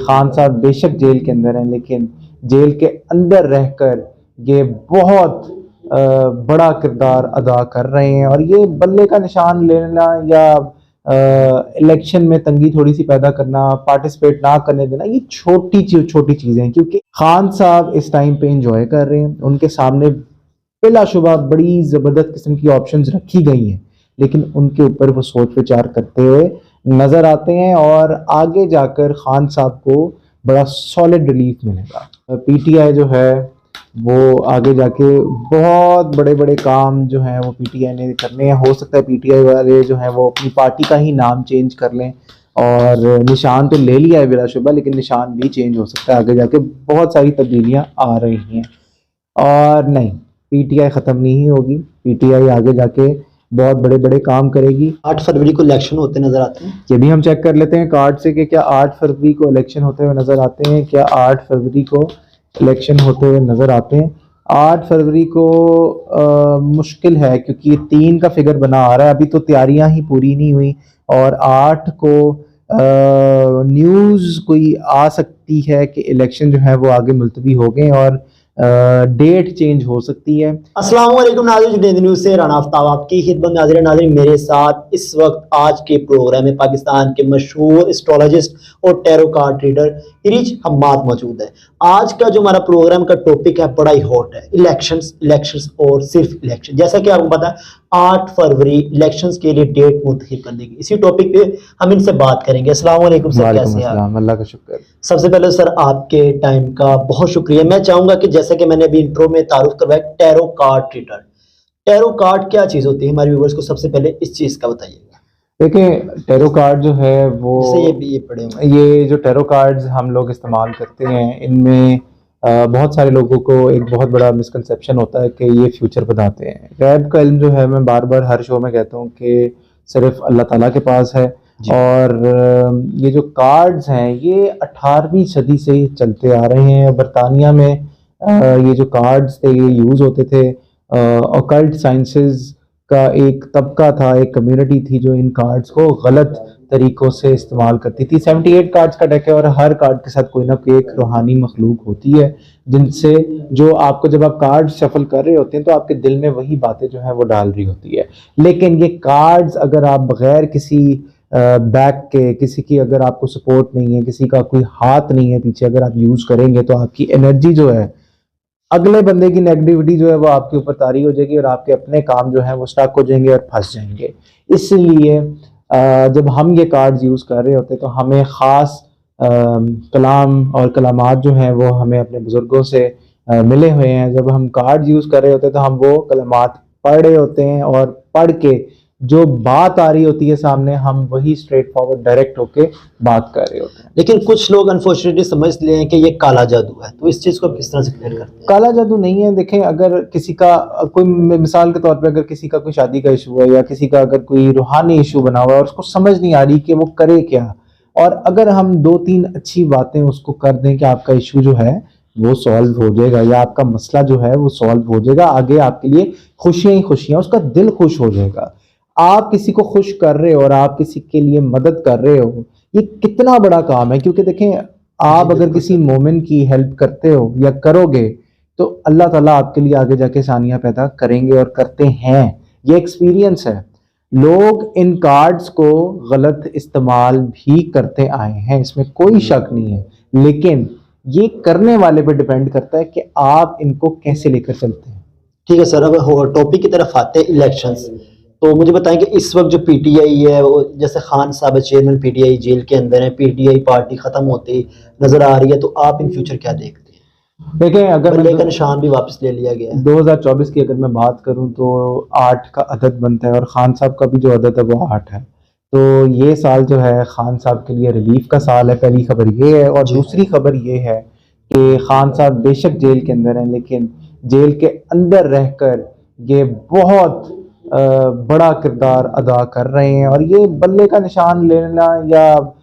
खान साहब बेशक जेल के अंदर हैं, लेकिन जेल के अंदर रहकर ये बहुत बड़ा किरदार अदा कर रहे हैं। और ये बल्ले का निशान लेना या इलेक्शन में तंगी थोड़ी सी पैदा करना, पार्टिसिपेट ना करने देना, ये छोटी चीजें हैं, क्योंकि खान साहब इस टाइम पे एंजॉय कर रहे हैं। उनके सामने बिलाशुबा बड़ी जबरदस्त किस्म की ऑप्शंस रखी गई हैं, लेकिन उनके ऊपर वो सोच विचार करते हुए नजर आते हैं और आगे जाकर खान साहब को बड़ा सॉलिड रिलीफ मिलेगा। पीटीआई जो है वो आगे जाके बहुत बड़े बड़े काम जो हैं वो पीटीआई ने करने हैं। हो सकता है पीटीआई वाले जो हैं वो अपनी पार्टी का ही नाम चेंज कर लें, और निशान तो ले लिया है बिलाशुबा, लेकिन निशान भी चेंज हो सकता है। आगे जाके बहुत सारी तब्दीलियां आ रही हैं। और नहीं, पीटीआई ख़त्म नहीं होगी, पीटीआई आगे जाके बहुत बड़े बड़े काम करेगी। 8 फरवरी को इलेक्शन होते नजर आते हैं, ये भी हम चेक कर लेते हैं कार्ड से कि क्या 8 फरवरी को इलेक्शन होते हुए नजर आते हैं। क्या 8 फरवरी को इलेक्शन होते हुए नजर आते हैं? 8 फरवरी को मुश्किल है, क्योंकि 3 का फिगर बना आ रहा है, अभी तो तैयारियां ही पूरी नहीं हुई। और 8 को न्यूज़ कोई आ सकती है कि इलेक्शन जो है वो आगे मुलतवी हो गए और डेट चेंज हो सकती है। अस्सलाम वालेकुम नाज़रीन, जुनैद न्यूज़ से राना आफ्ताब आपकी खिदमत में नाज़रीन मेरे साथ इस वक्त आज के प्रोग्राम में पाकिस्तान के मशहूर एस्ट्रोलॉजिस्ट और टैरो कार्ड रीडर इरिज हम्माद मौजूद है। आज का जो हमारा प्रोग्राम का टॉपिक है बड़ा ही हॉट है, इलेक्शंस और सिर्फ इलेक्शन। जैसा कि आपको पता है 8 फरवरी इलेक्शंस के लिए डेट मुंतखब कर देगी। इसी टॉपिक पे हम इनसे बात करेंगे। अस्सलाम वालेकुम सर, कैसे हैं आप? अल्लाह का शुक्र। सबसे पहले सर आपके टाइम का बहुत शुक्रिया। मैं चाहूंगा कि जैसे कि मैंने अभी इंट्रो में तारुफ करवाया, tarot card reader, tarot card क्या चीज होती है हमारे व्यूअर्स को सबसे पहले इस चीज का बताइएगा। देखिए, टैरो कार्ड जो है वो ये पढ़े हुए ये जो टैरो कार्ड्स हम लोग इस्तेमाल करते हैं, इनमें बहुत सारे लोगों को एक बहुत बड़ा मिसकंसेप्शन होता है कि ये फ्यूचर बताते हैं। गैब का इल्म जो है, मैं बार बार हर शो में कहता हूँ कि सिर्फ अल्लाह ताला के पास है। और ये जो कार्ड्स हैं ये 18वीं सदी से चलते आ रहे हैं। बरतानिया में ये जो कार्ड्स थे ये यूज़ होते थे। ऑकल्ट साइंसेस का एक तबका था, एक कम्युनिटी थी जो इन कार्ड्स को गलत तरीकों से इस्तेमाल करती थी। 78 कार्ड्स का डेक है और हर कार्ड के साथ कोई ना कोई एक रूहानी मखलूक होती है, जिनसे जो आपको जब आप कार्ड शफल कर रहे होते हैं तो आपके दिल में वही बातें जो है वो डाल रही होती है। लेकिन ये कार्ड्स अगर आप बगैर किसी बैक के, किसी की अगर आपको सपोर्ट नहीं है, किसी का कोई हाथ नहीं है पीछे, अगर आप यूज करेंगे तो आपकी एनर्जी जो है, अगले बंदे की नेगेटिविटी जो है वो आपके ऊपर तारी हो जाएगी और आपके अपने काम जो है वो स्टक हो जाएंगे और फंस जाएंगे। इसलिए जब हम ये कार्ड्स यूज़ कर रहे होते तो हमें ख़ास कलाम और कलामात जो हैं वो हमें अपने बुज़ुर्गों से मिले हुए हैं। जब हम कार्ड्स यूज़ कर रहे होते तो हम वो कलामात पढ़ रहे होते हैं और पढ़ के जो बात आ रही होती है सामने, हम वही स्ट्रेट फॉरवर्ड डायरेक्ट होके बात कर रहे होते हैं। लेकिन कुछ लोग अनफॉर्चुनेटली समझ ले हैं कि ये काला जादू है, तो इस चीज को किस तरह से क्लियर करते हैं? काला जादू नहीं है। देखें, अगर किसी का कोई, मिसाल के तौर पे अगर किसी का कोई शादी का इशू है या किसी का अगर कोई रूहानी इशू बना हुआ है और उसको समझ नहीं आ रही कि वो करे क्या, और अगर हम 2-3 अच्छी बातें उसको कर दें कि आपका इशू जो है वो सॉल्व हो जाएगा या आपका मसला जो है वो सॉल्व हो जाएगा, आगे आपके लिए खुशियां ही खुशियां, उसका दिल खुश हो जाएगा। आप किसी को खुश कर रहे हो और आप किसी के लिए मदद कर रहे हो, ये कितना बड़ा काम है। क्योंकि देखें, आप अगर किसी मोमिन की हेल्प करते हो या करोगे तो अल्लाह ताला आपके लिए आगे जाके आसानियां पैदा करेंगे और करते हैं। ये एक्सपीरियंस है। लोग इन कार्ड्स को गलत इस्तेमाल भी करते आए हैं, इसमें कोई शक नहीं है, लेकिन ये करने वाले पे डिपेंड करता है कि आप इनको कैसे लेकर चलते हैं। ठीक है सर, अब टॉपिक की तरफ आते हैं, इलेक्शंस। तो मुझे बताएं कि इस वक्त जो पीटीआई है, वो जैसे खान साहब चेयरमैन पीटीआई जेल के अंदर है, पीटीआई पार्टी खत्म होती नजर आ रही है, तो आप इन फ्यूचर क्या देखते हैं? देखें, अगर बल्ले का निशान भी वापस ले लिया गया है। 2024 की अगर मैं बात करूं तो 8 का अदद बनता है और खान साहब का भी जो अदद है वो 8 है। तो ये साल जो है खान साहब के लिए रिलीफ का साल है, पहली खबर ये है। और दूसरी खबर ये है कि खान साहब बेशक जेल के अंदर हैं, लेकिन जेल के अंदर रहकर ये बहुत बड़ा किरदार अदा कर रहे हैं। और ये बल्ले का निशान लेना या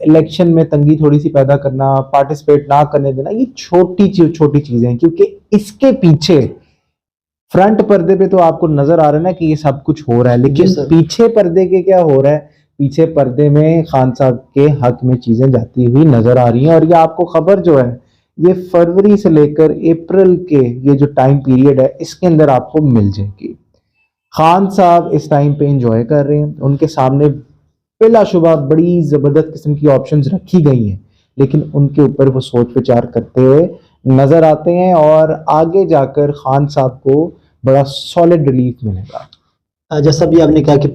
इलेक्शन में तंगी थोड़ी सी पैदा करना, पार्टिसिपेट ना करने देना, ये छोटी चीजें हैं, क्योंकि इसके पीछे फ्रंट पर्दे पे तो आपको नजर आ रहा है ना कि ये सब कुछ हो रहा है, लेकिन पीछे पर्दे के क्या हो रहा है पीछे पर्दे में खान साहब के हक में चीजें जाती हुई नजर आ रही हैं। और ये आपको खबर जो है ये फरवरी से लेकर अप्रैल के ये जो टाइम पीरियड है इसके अंदर आपको मिल जाएगी। खान साहब इस टाइम पे एंजॉय कर रहे हैं, उनके सामने बिलाशुबा बड़ी जबरदस्त किस्म की ऑप्शंस रखी गई हैं, लेकिन उनके ऊपर वो सोच विचार करते हुए नजर आते हैं और आगे जाकर खान साहब को बड़ा सॉलिड रिलीफ मिलेगा। जैसा भी आपने कहा कि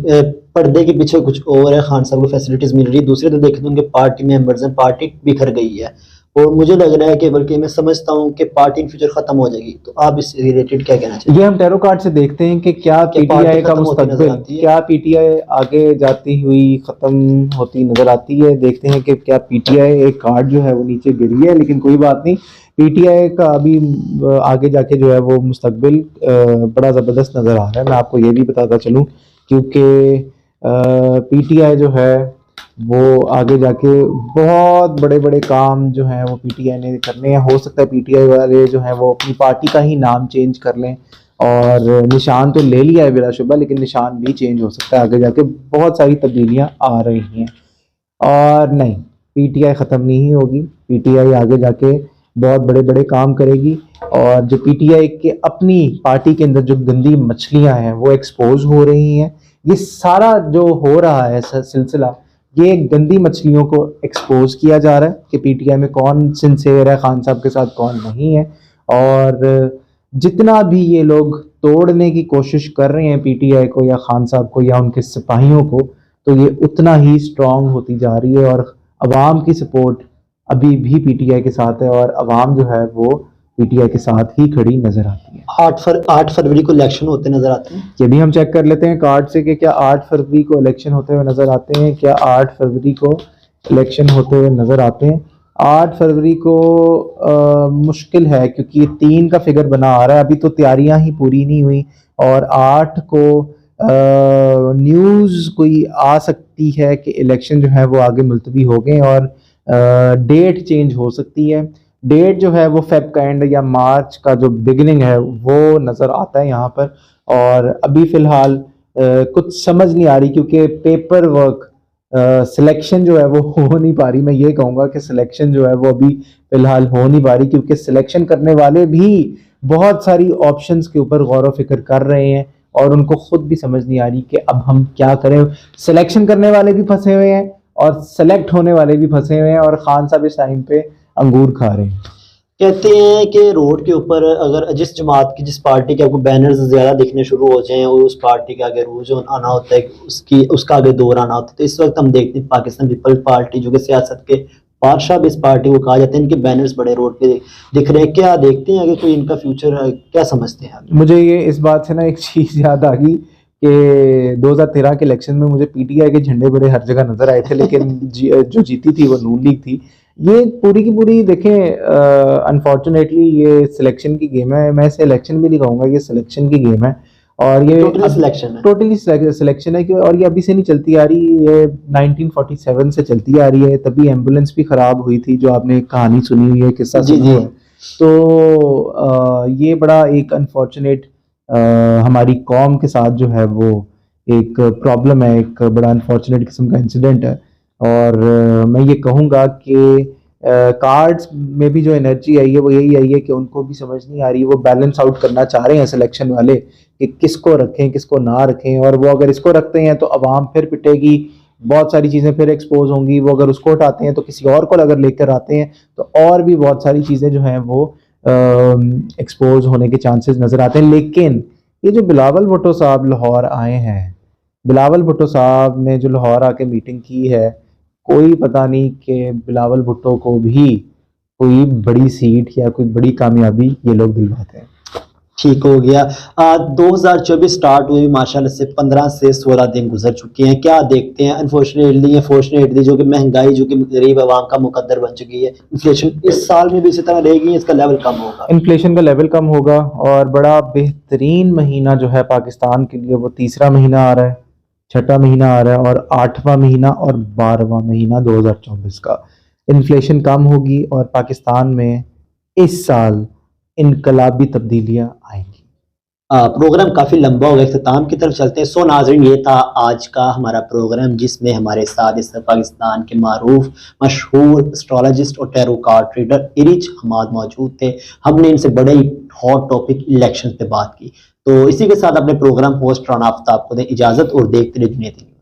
पर्दे के पीछे कुछ और है, खान साहब को फैसिलिटीज मिल रही है, दूसरे तो देखें तो उनके पार्टी मेंबर्स हैं, पार्टी बिखर गई है। और मुझे लग रहा है कि बल्कि मैं समझता हूँ कि पार्टी इन फ्यूचर खत्म हो जाएगी। तो आप इस रिलेटेड क्या कहना चाहिए? ये हम टैरो कार्ड से देखते हैं कि क्या पीटीआई का मुस्तकबिल, क्या पीटीआई आगे जाती हुई खत्म होती नजर आती है। देखते हैं कि क्या पीटीआई, एक कार्ड जो है वो नीचे गिरी है, लेकिन कोई बात नहीं, पीटीआई का अभी आगे जाके जो है वो मुस्तकबिल बड़ा जबरदस्त नजर आ रहा है। मैं आपको ये भी बताता चलूं क्योंकि पीटीआई जो है वो आगे जाके बहुत बड़े बड़े काम जो है वो पीटीआई ने करने हैं। हो सकता है पीटीआई वाले जो है वो अपनी पार्टी का ही नाम चेंज कर लें, और निशान तो ले लिया है बिलाशुबा, लेकिन निशान भी चेंज हो सकता है आगे जाके। बहुत सारी तब्दीलियां आ रही हैं और नहीं, पीटीआई ख़त्म नहीं होगी। पीटीआई आगे जाके बहुत बड़े बड़े काम करेगी, और जो पीटीआई के अपनी पार्टी के अंदर जो गंदी मछलियां हैं वो एक्सपोज हो रही हैं। ये सारा जो हो रहा है सिलसिला, ये गंदी मछलियों को एक्सपोज किया जा रहा है कि पीटीआई में कौन सिंसेयर है, खान साहब के साथ कौन नहीं है। और जितना भी ये लोग तोड़ने की कोशिश कर रहे हैं पीटीआई को या खान साहब को या उनके सिपाहियों को, तो ये उतना ही स्ट्रांग होती जा रही है। और अवाम की सपोर्ट अभी भी पीटीआई के साथ है, और अवाम जो है वो पीटीआई के साथ ही खड़ी नजर आती है। 8 फरवरी को इलेक्शन होते नजर आते हैं। ये भी हम चेक कर लेते हैं कार्ड से कि क्या 8 फरवरी को इलेक्शन होते हुए नजर आते हैं। क्या 8 फरवरी को इलेक्शन होते हुए नजर आते हैं? 8 फरवरी को मुश्किल है, क्योंकि 3 का फिगर बना आ रहा है, अभी तो तैयारियां ही पूरी नहीं हुई। और 8 को न्यूज़ कोई आ सकती है कि इलेक्शन जो है वो आगे मुलतवी हो गए और डेट चेंज हो सकती है। डेट जो है वो फेब का एंड या मार्च का जो बिगिनिंग है वो नज़र आता है यहाँ पर। और अभी फ़िलहाल कुछ समझ नहीं आ रही, क्योंकि पेपर वर्क सिलेक्शन जो है वो हो नहीं पा रही। मैं ये कहूँगा कि सिलेक्शन जो है वो अभी फ़िलहाल हो नहीं पा रही, क्योंकि सिलेक्शन करने वाले भी बहुत सारी ऑप्शंस के ऊपर गौर व फिक्र कर रहे हैं, और उनको खुद भी समझ नहीं आ रही कि अब हम क्या करें। सिलेक्शन करने वाले भी फंसे हुए हैं और सेलेक्ट होने वाले भी फंसे हुए हैं, और खान साहब इस टाइम पे अंगूर खा रहे हैं। कहते हैं कि रोड के ऊपर अगर जिस जमात की, जिस पार्टी के आपको बैनर्स ज़्यादा दिखने शुरू हो जाएं और उस पार्टी का आगे रूज आना होता है, उसका आगे दौर आना होता है। तो इस वक्त हम देखते हैं पाकिस्तान पीपल पार्टी, जो कि सियासत के बादशाह भी इस पार्टी को कहा जाता है, इनके बैनर्स बड़े रोड पे दिख रहे हैं। क्या देखते हैं, अगर कोई इनका फ्यूचर क्या समझते हैं? मुझे ये इस बात से ना एक चीज़ याद आ गई कि 2013 के इलेक्शन में मुझे पीटीआई के झंडे बड़े हर जगह नजर आए थे, लेकिन जो जीती थी वो नून लीग थी। ये पूरी की पूरी देखें, अनफॉर्चुनेटली ये सिलेक्शन की गेम है। मैं इसे इलेक्शन भी नहीं कहूँगा, ये सिलेक्शन की गेम है। और ये टोटली सिलेक्शन है कि, और ये अभी से नहीं चलती आ रही, ये 1947 से चलती आ रही है। तभी एम्बुलेंस भी खराब हुई थी, जो आपने कहानी सुनी हुई है, किस्सा सुना हुआ है। तो ये बड़ा एक अनफॉर्चुनेट हमारी कौम के साथ जो है वो एक प्रॉब्लम है, एक बड़ा अनफॉर्चुनेट किस्म का इंसिडेंट है। और मैं ये कहूँगा कि कार्ड्स में भी जो एनर्जी आई है वो यही आई है कि उनको भी समझ नहीं आ रही, वो बैलेंस आउट करना चाह रहे हैं सिलेक्शन वाले कि किसको रखें किसको ना रखें। और वो अगर इसको रखते हैं तो अवाम फिर पिटेगी, बहुत सारी चीज़ें फिर एक्सपोज होंगी। वो अगर उसको हटाते हैं तो किसी और को अगर लेकर आते हैं तो और भी बहुत सारी चीज़ें जो हैं वो एक्सपोज होने के चांसेस नज़र आते हैं। लेकिन ये जो बिलावल भुट्टो साहब लाहौर आए हैं, बिलावल भुट्टो साहब ने जो लाहौर आके मीटिंग की है, कोई पता नहीं कि बिलावल भुट्टो को भी कोई बड़ी सीट या कोई बड़ी कामयाबी ये लोग दिलवाते हैं। ठीक हो गया। 2024 स्टार्ट हुए माशाल्लाह से 15 से 16 दिन गुजर चुके हैं। क्या देखते हैं, अनफॉर्चुनेटली या फॉर्चुनेटली, जो कि महंगाई जो कि गरीब आवाम का मुकद्दर बन चुकी है, इन्फ्लेशन इस साल में भी इसी तरह रहेगी, इसका लेवल कम होगा? इन्फ्लेशन का लेवल कम होगा, और बड़ा बेहतरीन महीना जो है पाकिस्तान के लिए वो तीसरा महीना आ रहा है, छठा महीना आ रहा है, और 8वां महीना और 12वां महीना 2024 का। इन्फ्लेशन कम होगी और पाकिस्तान में इस साल इनकलाबी तब्दीलियां आएंगी। प्रोग्राम काफ़ी लंबा हो गया, इख्तिताम की तरफ चलते हैं। सो नाज़रीन, ये था आज का हमारा प्रोग्राम, जिसमें हमारे साथ इस पाकिस्तान के मारूफ मशहूर एस्ट्रोलॉजिस्ट और टैरो कार्ड रीडर इरिच हमाद मौजूद थे। हमने इनसे बड़े ही हॉट टॉपिक इलेक्शन पे बात की। तो इसी के साथ अपने प्रोग्राम होस्ट राना आफ्ताब को दें इजाज़त और देखते रहिए दुनिया न्यूज़।